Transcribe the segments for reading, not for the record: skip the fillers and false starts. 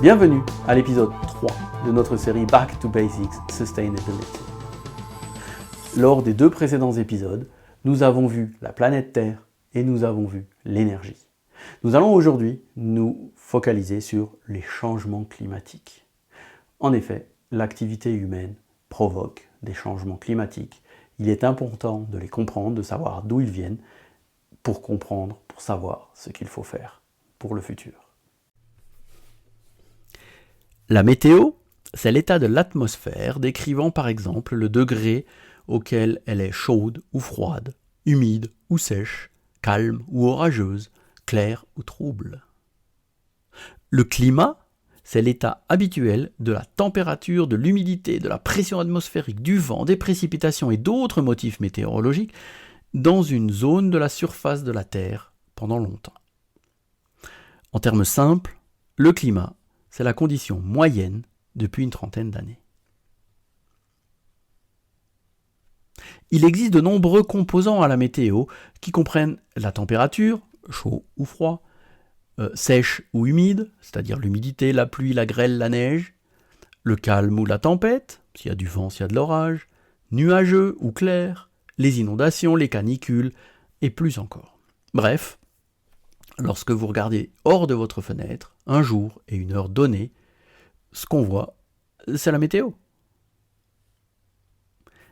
Bienvenue à l'épisode 3 de notre série Back to Basics Sustainability. Lors des 2 précédents épisodes, nous avons vu la planète Terre et nous avons vu l'énergie. Nous allons aujourd'hui nous focaliser sur les changements climatiques. En effet, l'activité humaine provoque des changements climatiques. Il est important de les comprendre, de savoir d'où ils viennent, pour comprendre, pour savoir ce qu'il faut faire pour le futur. La météo, c'est l'état de l'atmosphère décrivant par exemple le degré auquel elle est chaude ou froide, humide ou sèche, calme ou orageuse, claire ou trouble. Le climat, c'est l'état habituel de la température, de l'humidité, de la pression atmosphérique, du vent, des précipitations et d'autres motifs météorologiques dans une zone de la surface de la Terre pendant longtemps. En termes simples, le climat, c'est la condition moyenne depuis une trentaine d'années. Il existe de nombreux composants à la météo qui comprennent la température, chaud ou froid, sèche ou humide, c'est-à-dire l'humidité, la pluie, la grêle, la neige, le calme ou la tempête, s'il y a du vent, s'il y a de l'orage, nuageux ou clair, les inondations, les canicules et plus encore. Bref, lorsque vous regardez hors de votre fenêtre, un jour et une heure donnée, ce qu'on voit, c'est la météo.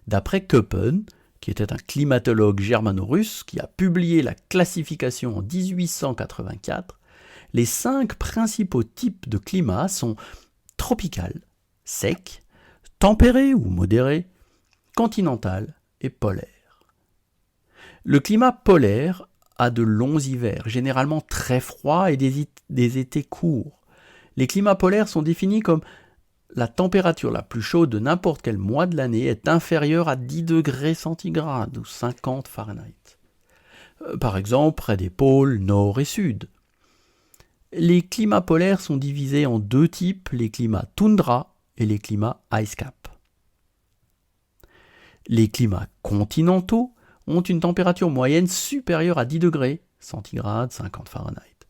D'après Köppen, qui était un climatologue germano-russe qui a publié la classification en 1884, les 5 principaux types de climat sont tropical, sec, tempéré ou modéré, continental et polaire. Le climat polaire a de longs hivers, généralement très froids et des étés courts. Les climats polaires sont définis comme la température la plus chaude de n'importe quel mois de l'année est inférieure à 10 degrés centigrades ou 50 Fahrenheit. Par exemple, près des pôles nord et sud. Les climats polaires sont divisés en 2 types, les climats toundra et les climats ice cap. Les climats continentaux ont une température moyenne supérieure à 10 degrés centigrades, 50 Fahrenheit,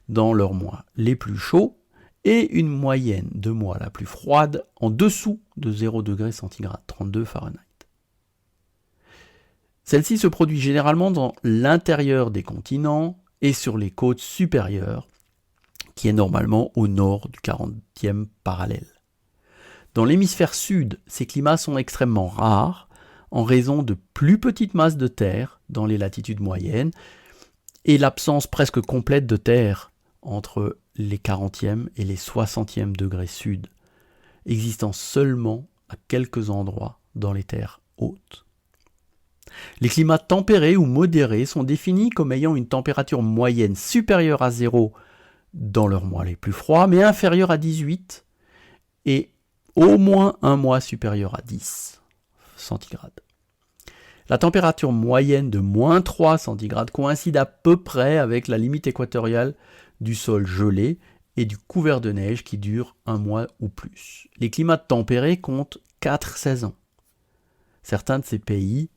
dans leurs mois les plus chauds, et une moyenne de mois la plus froide en dessous de 0 degrés centigrades, 32 Fahrenheit. Celle-ci se produit généralement dans l'intérieur des continents et sur les côtes supérieures, qui est normalement au nord du 40e parallèle. Dans l'hémisphère sud, ces climats sont extrêmement rares, en raison de plus petites masses de terre dans les latitudes moyennes et l'absence presque complète de terre entre les 40e et les 60e degrés sud, existant seulement à quelques endroits dans les terres hautes. Les climats tempérés ou modérés sont définis comme ayant une température moyenne supérieure à 0 dans leurs mois les plus froids, mais inférieure à 18 et au moins un mois supérieur à 10 centigrades. La température moyenne de moins 3 centigrades coïncide à peu près avec la limite équatoriale du sol gelé et du couvert de neige qui dure un mois ou plus. Les climats tempérés comptent 4 saisons. Certains de ces pays,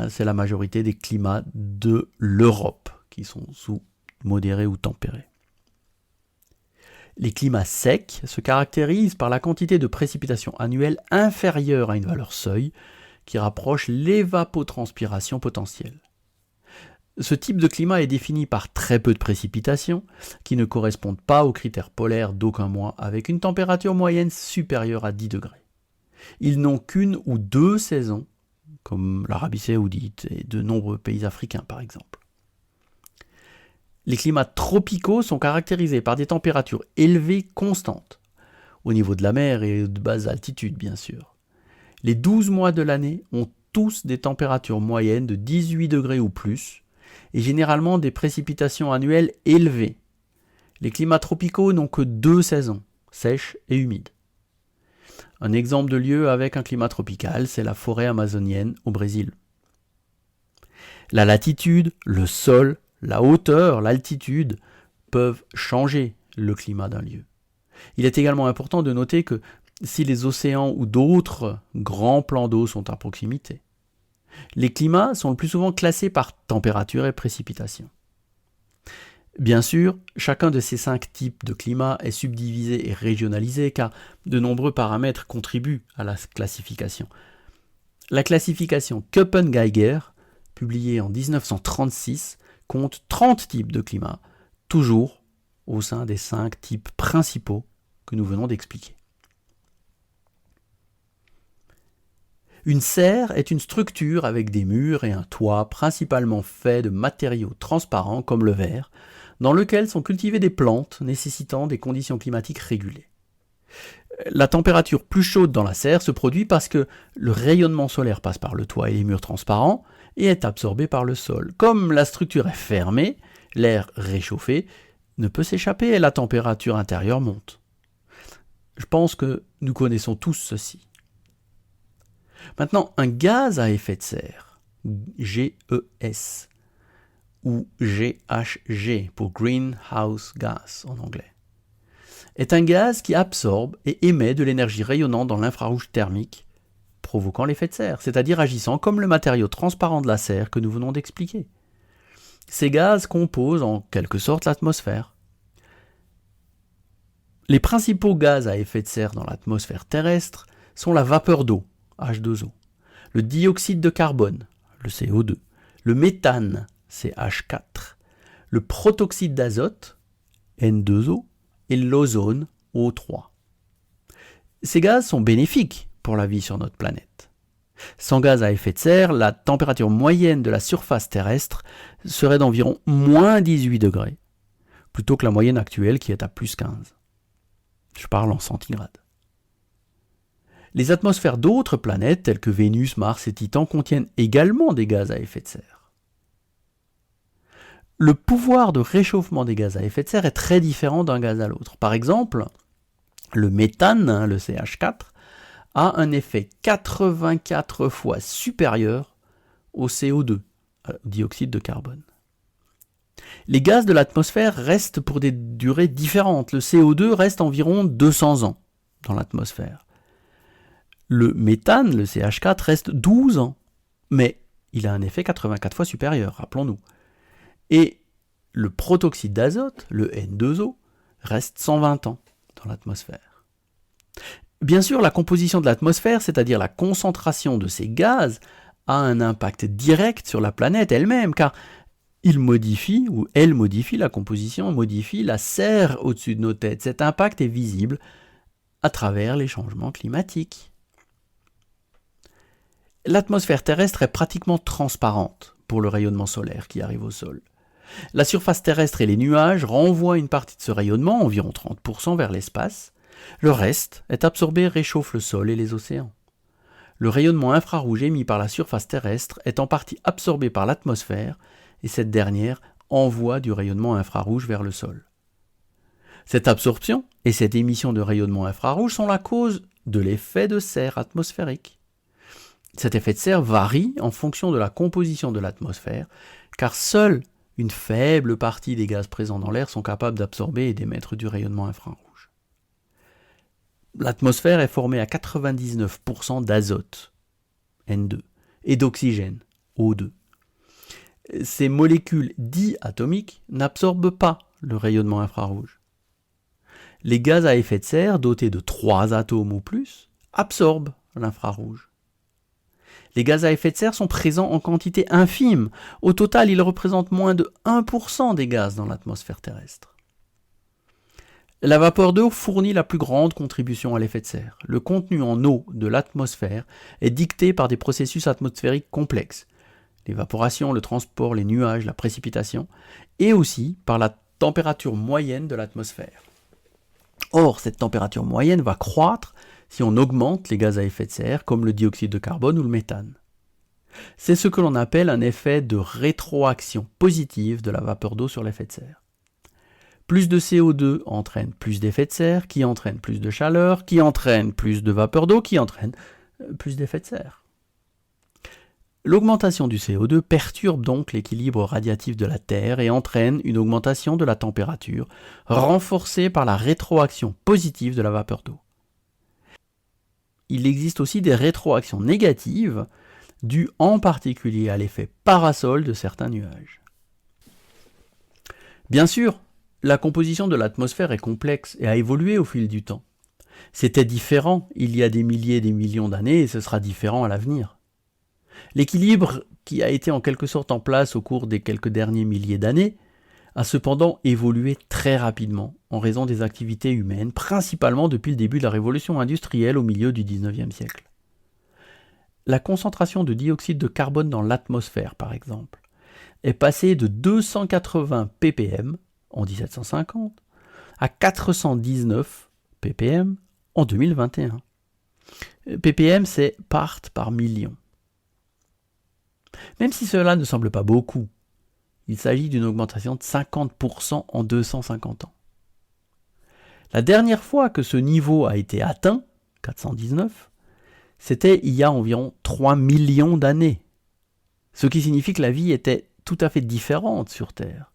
c'est la majorité des climats de l'Europe qui sont sous modérés ou tempérés. Les climats secs se caractérisent par la quantité de précipitations annuelles inférieure à une valeur seuil qui rapproche l'évapotranspiration potentielle. Ce type de climat est défini par très peu de précipitations qui ne correspondent pas aux critères polaires d'aucun mois avec une température moyenne supérieure à 10 degrés. Ils n'ont qu'une ou 2 saisons, comme l'Arabie saoudite et de nombreux pays africains par exemple. Les climats tropicaux sont caractérisés par des températures élevées constantes, au niveau de la mer et de basse altitude bien sûr. Les 12 mois de l'année ont tous des températures moyennes de 18 degrés ou plus, et généralement des précipitations annuelles élevées. Les climats tropicaux n'ont que 2 saisons, sèches et humides. Un exemple de lieu avec un climat tropical, c'est la forêt amazonienne au Brésil. La latitude, le sol, la hauteur, l'altitude peuvent changer le climat d'un lieu. Il est également important de noter que si les océans ou d'autres grands plans d'eau sont à proximité, les climats sont le plus souvent classés par température et précipitation. Bien sûr, chacun de ces 5 types de climat est subdivisé et régionalisé car de nombreux paramètres contribuent à la classification. La classification Köppen-Geiger, publiée en 1936, compte 30 types de climat, toujours au sein des 5 types principaux que nous venons d'expliquer. Une serre est une structure avec des murs et un toit principalement faits de matériaux transparents comme le verre, dans lequel sont cultivées des plantes nécessitant des conditions climatiques régulées. La température plus chaude dans la serre se produit parce que le rayonnement solaire passe par le toit et les murs transparents et est absorbé par le sol. Comme la structure est fermée, l'air réchauffé ne peut s'échapper et la température intérieure monte. Je pense que nous connaissons tous ceci. Maintenant, un gaz à effet de serre, GES, ou GHG pour Greenhouse Gas en anglais, est un gaz qui absorbe et émet de l'énergie rayonnante dans l'infrarouge thermique, provoquant l'effet de serre, c'est-à-dire agissant comme le matériau transparent de la serre que nous venons d'expliquer. Ces gaz composent en quelque sorte l'atmosphère. Les principaux gaz à effet de serre dans l'atmosphère terrestre sont la vapeur d'eau, H2O, le dioxyde de carbone, le CO2, le méthane, CH4, le protoxyde d'azote, N2O, et l'ozone, O3. Ces gaz sont bénéfiques pour la vie sur notre planète. Sans gaz à effet de serre, la température moyenne de la surface terrestre serait d'environ moins 18 degrés, plutôt que la moyenne actuelle qui est à plus 15. Je parle en centigrades. Les atmosphères d'autres planètes, telles que Vénus, Mars et Titan, contiennent également des gaz à effet de serre. Le pouvoir de réchauffement des gaz à effet de serre est très différent d'un gaz à l'autre. Par exemple, le méthane, le CH4, a un effet 84 fois supérieur au CO2, au dioxyde de carbone. Les gaz de l'atmosphère restent pour des durées différentes. Le CO2 reste environ 200 ans dans l'atmosphère. Le méthane, le CH4, reste 12 ans, mais il a un effet 84 fois supérieur, rappelons-nous. Et le protoxyde d'azote, le N2O, reste 120 ans dans l'atmosphère. Bien sûr, la composition de l'atmosphère, c'est-à-dire la concentration de ces gaz, a un impact direct sur la planète elle-même, car il modifie, ou elle modifie la composition, modifie la serre au-dessus de nos têtes. Cet impact est visible à travers les changements climatiques. L'atmosphère terrestre est pratiquement transparente pour le rayonnement solaire qui arrive au sol. La surface terrestre et les nuages renvoient une partie de ce rayonnement, environ 30%, vers l'espace. Le reste est absorbé et réchauffe le sol et les océans. Le rayonnement infrarouge émis par la surface terrestre est en partie absorbé par l'atmosphère et cette dernière envoie du rayonnement infrarouge vers le sol. Cette absorption et cette émission de rayonnement infrarouge sont la cause de l'effet de serre atmosphérique. Cet effet de serre varie en fonction de la composition de l'atmosphère, car seule une faible partie des gaz présents dans l'air sont capables d'absorber et d'émettre du rayonnement infrarouge. L'atmosphère est formée à 99% d'azote, N2, et d'oxygène, O2. Ces molécules diatomiques n'absorbent pas le rayonnement infrarouge. Les gaz à effet de serre, dotés de 3 atomes ou plus, absorbent l'infrarouge. Les gaz à effet de serre sont présents en quantité infime. Au total, ils représentent moins de 1% des gaz dans l'atmosphère terrestre. La vapeur d'eau fournit la plus grande contribution à l'effet de serre. Le contenu en eau de l'atmosphère est dicté par des processus atmosphériques complexes. L'évaporation, le transport, les nuages, la précipitation, et aussi par la température moyenne de l'atmosphère. Or, cette température moyenne va croître si on augmente les gaz à effet de serre, comme le dioxyde de carbone ou le méthane. C'est ce que l'on appelle un effet de rétroaction positive de la vapeur d'eau sur l'effet de serre. Plus de CO2 entraîne plus d'effet de serre, qui entraîne plus de chaleur, qui entraîne plus de vapeur d'eau, qui entraîne plus d'effet de serre. L'augmentation du CO2 perturbe donc l'équilibre radiatif de la Terre et entraîne une augmentation de la température, renforcée par la rétroaction positive de la vapeur d'eau. Il existe aussi des rétroactions négatives, dues en particulier à l'effet parasol de certains nuages. Bien sûr, la composition de l'atmosphère est complexe et a évolué au fil du temps. C'était différent il y a des milliers et des millions d'années et ce sera différent à l'avenir. L'équilibre qui a été en quelque sorte en place au cours des quelques derniers milliers d'années a cependant évolué très rapidement en raison des activités humaines, principalement depuis le début de la révolution industrielle au milieu du XIXe siècle. La concentration de dioxyde de carbone dans l'atmosphère, par exemple, est passée de 280 ppm en 1750 à 419 ppm en 2021. ppm, c'est parts par million. Même si cela ne semble pas beaucoup, il s'agit d'une augmentation de 50% en 250 ans. La dernière fois que ce niveau a été atteint, 419, c'était il y a environ 3 millions d'années. Ce qui signifie que la vie était tout à fait différente sur Terre,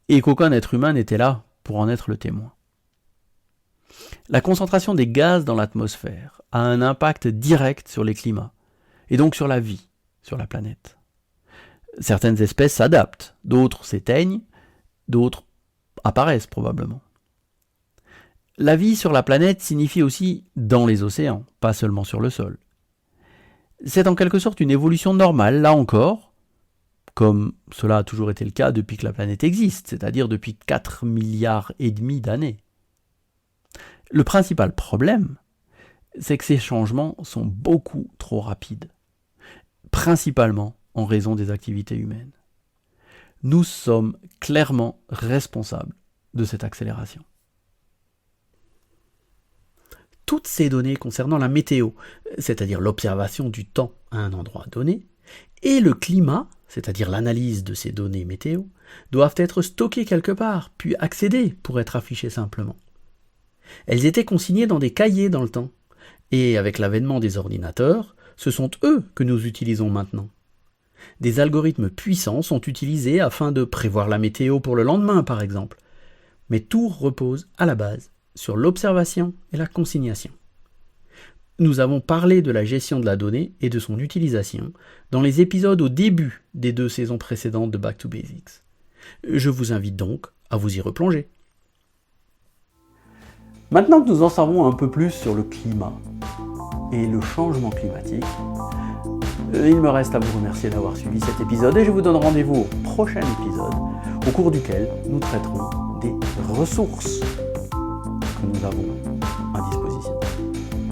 et qu'aucun être humain n'était là pour en être le témoin. La concentration des gaz dans l'atmosphère a un impact direct sur les climats, et donc sur la vie sur la planète. Certaines espèces s'adaptent, d'autres s'éteignent, d'autres apparaissent probablement. La vie sur la planète signifie aussi dans les océans, pas seulement sur le sol. C'est en quelque sorte une évolution normale, là encore, comme cela a toujours été le cas depuis que la planète existe, c'est-à-dire depuis 4 milliards et demi d'années. Le principal problème, c'est que ces changements sont beaucoup trop rapides, principalement en raison des activités humaines. Nous sommes clairement responsables de cette accélération. Toutes ces données concernant la météo, c'est-à-dire l'observation du temps à un endroit donné, et le climat, c'est-à-dire l'analyse de ces données météo, doivent être stockées quelque part, puis accédées pour être affichées simplement. Elles étaient consignées dans des cahiers dans le temps, et avec l'avènement des ordinateurs, ce sont eux que nous utilisons maintenant. Des algorithmes puissants sont utilisés afin de prévoir la météo pour le lendemain, par exemple. Mais tout repose à la base sur l'observation et la consignation. Nous avons parlé de la gestion de la donnée et de son utilisation dans les épisodes au début des 2 saisons précédentes de Back to Basics. Je vous invite donc à vous y replonger. Maintenant que nous en savons un peu plus sur le climat et le changement climatique, il me reste à vous remercier d'avoir suivi cet épisode et je vous donne rendez-vous au prochain épisode au cours duquel nous traiterons des ressources que nous avons à disposition.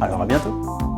Alors à bientôt!